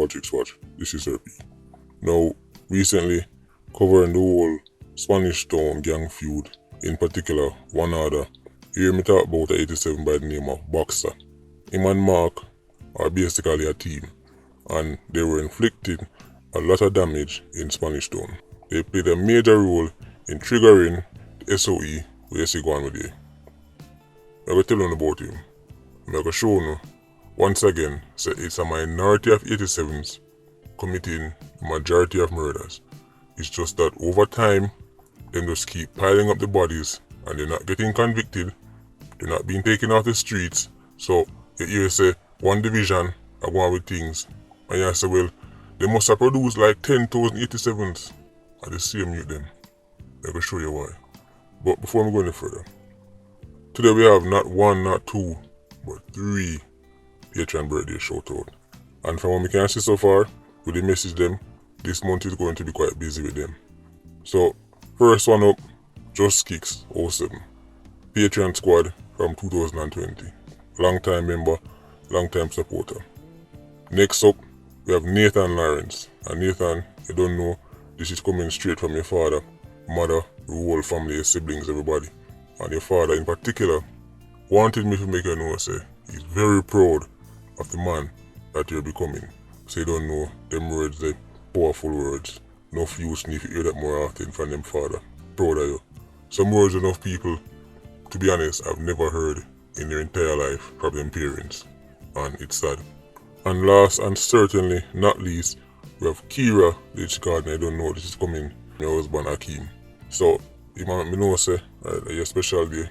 Politricks watch. This is RP. Now, recently, covering the whole Spanish Town gang feud, in particular, one other, you hear me talk about a 87 by the name of Boxer. Him and Mark are basically a team, and they were inflicting a lot of damage in Spanish Town. They played a major role in triggering the SOE where you see going with you. I'm going to tell you about him. I'm going to show you once again that it's a minority of 87s committing the majority of murders. It's just that over time, them just keep piling up the bodies and they're not getting convicted, they're not being taken off the streets. So you say one division are going with things, and you say, well, they must have produced like 10,000 87s at the same youth them. I will show you why. But before we go any further, today we have not one, not two, but three Patreon birthday shout out. And from what we can see so far, with the message them, this month is going to be quite busy with them. So, first one up, Just Kicks 07. Patreon squad from 2020. Long time member, long time supporter. Next up, we have Nathan Lawrence. And Nathan, you don't know, this is coming straight from your father, mother, the whole family, your siblings, everybody. And your father in particular wanted me to make you know, say, he's very proud of the man that you're becoming. So you don't know them words, the powerful words. Enough use need to hear that more often from them father. Proud of you. Some words enough people, to be honest, I've never heard in their entire life from them parents. And it's sad. And last and certainly not least, we have Kira, the gardener. I don't know this is coming. My husband Hakeem. So you might let me know, say, your special day,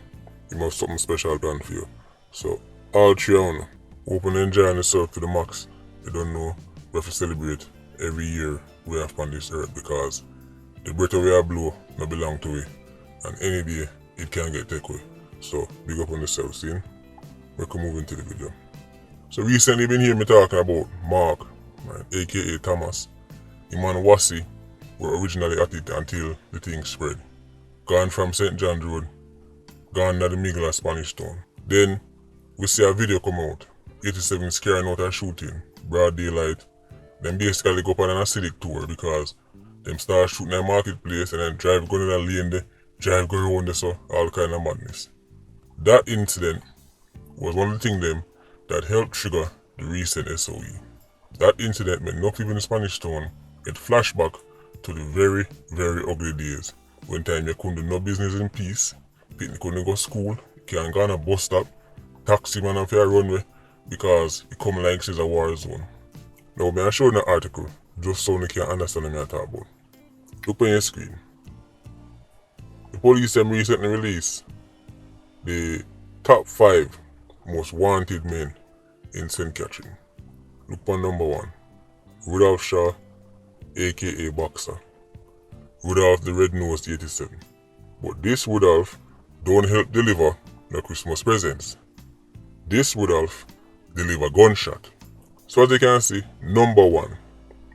you must have something special planned for you. So all three of you, hope and enjoying yourself to the max. You don't know, we have to celebrate every year we have on this earth, because the breath we are blow not belong to we, and any day it can get taken away. So big up on yourself, see? We can move into the video. So recently been hearing me talking about Mark, right, aka Thomas. Him and Wasi were originally at it until the thing spread. Gone from St. John's Road, gone to the middle of Spanish Town. Then we see a video come out, 87 carrying out a shooting, broad daylight. Them basically go up on an acidic tour because them start shooting at marketplace and then drive going in a lane there, drive go around there, so all kind of madness. That incident was one of the things them that helped trigger the recent SOE. That incident made enough people in Spanish Town get flashback to the very, very ugly days when time you couldn't do no business in peace, people couldn't go to school, you can't go on a bus stop, taxi man and fair runway, because it come like it's a war zone. Now I'm showing an article just so you can understand what I'm talking about. Look on your screen. The police have recently released the top 5 most wanted men in St. Catherine. Look on number 1. Rudolph Shaw, aka Boxer. Rudolph the Red-Nosed 87. But this Rudolph don't help deliver the Christmas presents. This Rudolph deliver gunshot. So as you can see, number 1,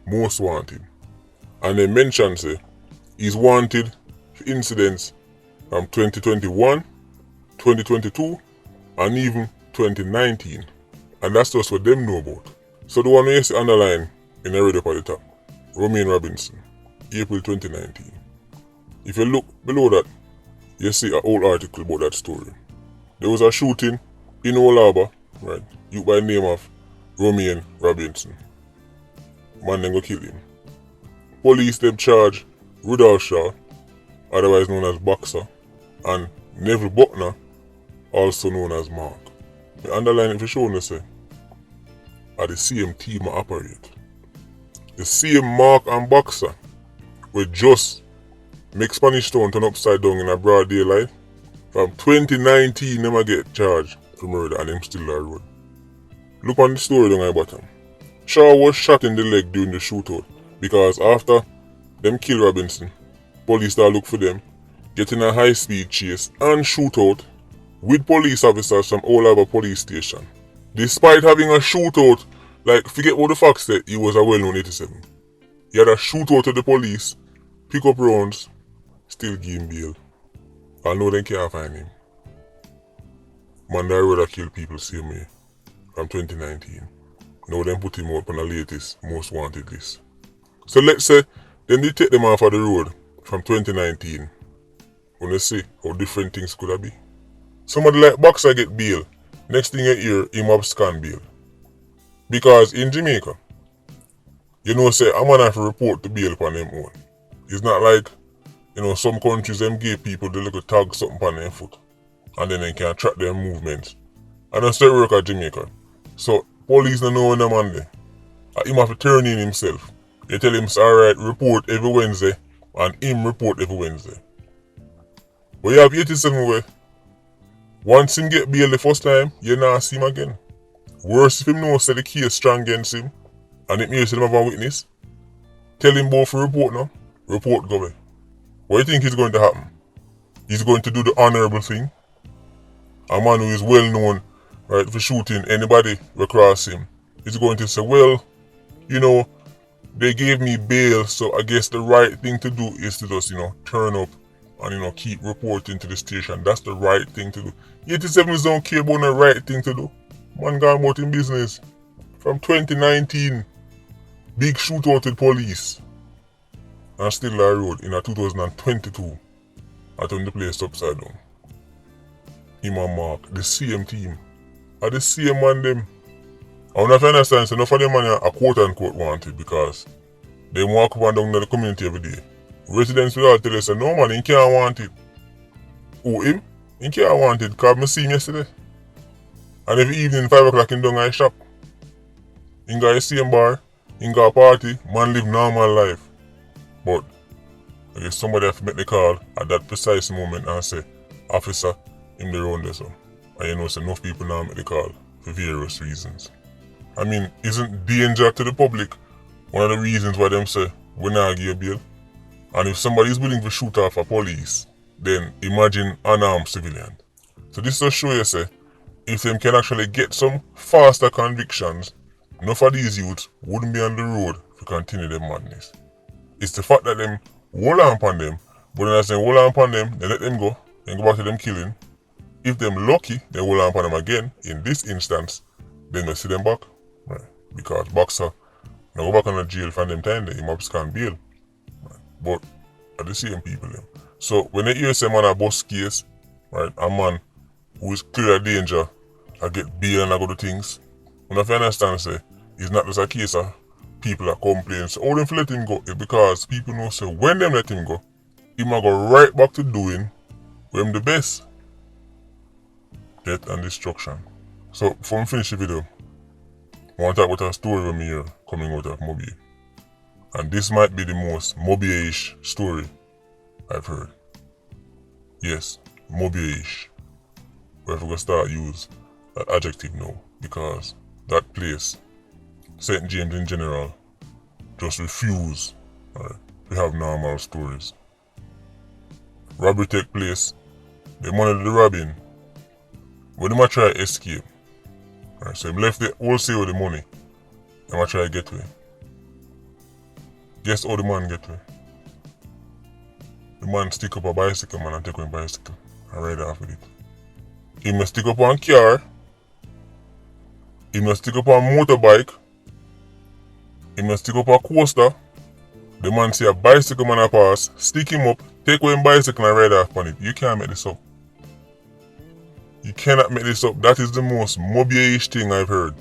most wanted. And they mention say, he's wanted for incidents from 2021, 2022, and even 2019. And that's just what them know about. So the one you see underline in the red up at the top, Romain Robinson, April 2019. If you look below that, you see an old article about that story. There was a shooting in Old Harbour, right, you by the name of Romain Robinson. Man then go kill him. Police them charge Rudolph Shaw, otherwise known as Boxer, and Neville Buckner, also known as Mark. The underline if you show you say, are the same team that operate. The same Mark and Boxer will just make Spanish Town turn upside down in a broad daylight. From 2019 them get charged for murder and them still on the road. Look on the story down at the bottom. Shaw was shot in the leg during the shootout because after them kill Robinson, police start look for them, get in a high-speed chase and shootout with police officers from all over police station. Despite having a shootout, like forget what the facts said, he was a well-known 87. He had a shootout to the police, pick up rounds, still give him bail. I know they can't find him. Man, I rather kill people same way from 2019. Now them put him up on the latest most wanted list. So let's say then they take them off of the road from 2019. When they see how different things could have been. Somebody like Boxer get bail. Next thing you hear, him abscond bail. Because in Jamaica, you know say a man have to report to bail upon them own. It's not like, you know, some countries them give people the little tag something upon their foot. And then they can track their movements. And that's the work at Jamaica. So police don't know when the man there. Him have to turn in himself. They tell him, alright, report every Wednesday. And him report every Wednesday. But you have 87 where once him get bail the first time, you not see him again. Worse if him know say the case strong against him and it means him have a witness. Tell him both for report now. Report go away. What do you think is going to happen? He's going to do the honorable thing. A man who is well known, right, for shooting anybody who cross him. He's going to say, well, you know, they gave me bail, so I guess the right thing to do is to just, you know, turn up and, you know, keep reporting to the station. That's the right thing to do. 87s don't care about the right thing to do. Man gone about in business. From 2019, big shootout with police. And still on the road in 2022. I turned the place upside down. Him and Mark, the same team. Are the same man them. I don't know if you understand, so enough of them man are quote unquote wanted because they walk up and down to the community every day. Residents will all tell us, no man, he can't want it. Who him? He can't want it because I see him yesterday. And every evening 5 o'clock in down I shop. He got the same bar, he got a party, man live normal life. But I guess somebody have to make the call at that precise moment and say, officer, him the round there so. And you know so enough people now make the call for various reasons. I mean, isn't danger to the public one of the reasons why them say we not give bail? And if somebody is willing to shoot off a police, then imagine unarmed civilian. So this just show you say, if them can actually get some faster convictions, enough of these youths wouldn't be on the road to continue their madness. It's the fact that them hold on upon them, but then as they hold on upon them, they let them go, then go back to them killing. If them lucky, they hold on upon them again, in this instance, then they see them back. Right. Because Boxer, they go back on the jail from them time, they abscond bail. Right. But are the same people them. So when they hear some man a bus case, right, a man who is clear danger, I get bail and I go to things. When I understand say, it's not just a case of people that complain. So all them for let him go is because people know say when them let him go, he might go right back to doing what him the best. Death and destruction. So before we finish the video, I want to talk about a story from here coming out of Mobile. And this might be the most Mobile-ish story I've heard. Yes, Mobile-ish. We're going to start use that adjective now because that place, St. James in general, just refuse to have normal stories. Robbery take place, they money the robbing. When they try to escape, so they left the wholesale with the money, they try to get away. Guess how the man get away? The man stick up a bicycle man and take one bicycle and ride off with it. He must stick up on car, he must stick up on motorbike, he must stick up a coaster. The man see a bicycle man a pass, stick him up, take one bicycle and ride off on it. You can't make this up. You cannot make this up. That is the most Mobile-ish thing I've heard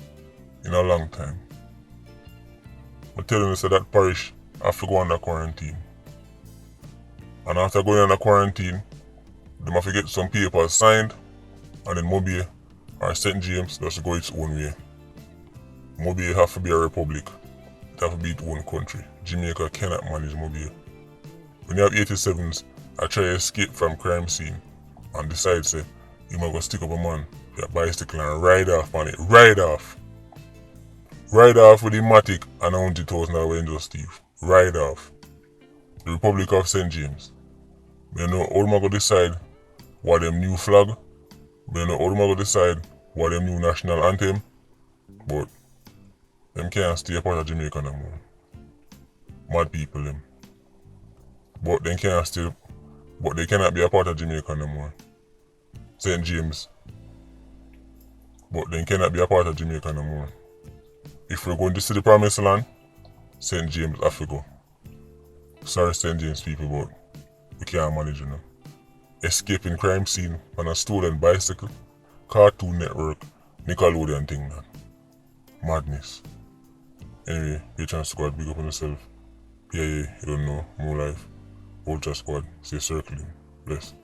in a long time. I'm telling you so that parish have to go under quarantine. And after going under quarantine, they have to get some papers signed and then Mobile or St. James just go its own way. Mobile have to be a republic. It have to be its own country. Jamaica cannot manage Mobile. When you have 87s, I try to escape from crime scene and decide say, you might go stick up a man with a bicycle and ride off on it. Ride off. Ride off with the Matic and $100,000 Windows thief. Ride off. The Republic of St. James. You know how am I going to decide what them new flag? You know how am I going to decide what them new national anthem? But them can't stay a part of Jamaica no more. Mad people them. But they cannot be a part of Jamaica no more. St. James. But they cannot be a part of Jamaica no more. If we're going to see the promised land, St. James have to go. Sorry St. James people, but we can't manage, you know. Escaping crime scene on a stolen bicycle, Cartoon Network, Nickelodeon thing, man. Madness. Anyway, Patreon Squad, big up on yourself. PIA, you don't know, more life. Ultra Squad, stay circling. Bless.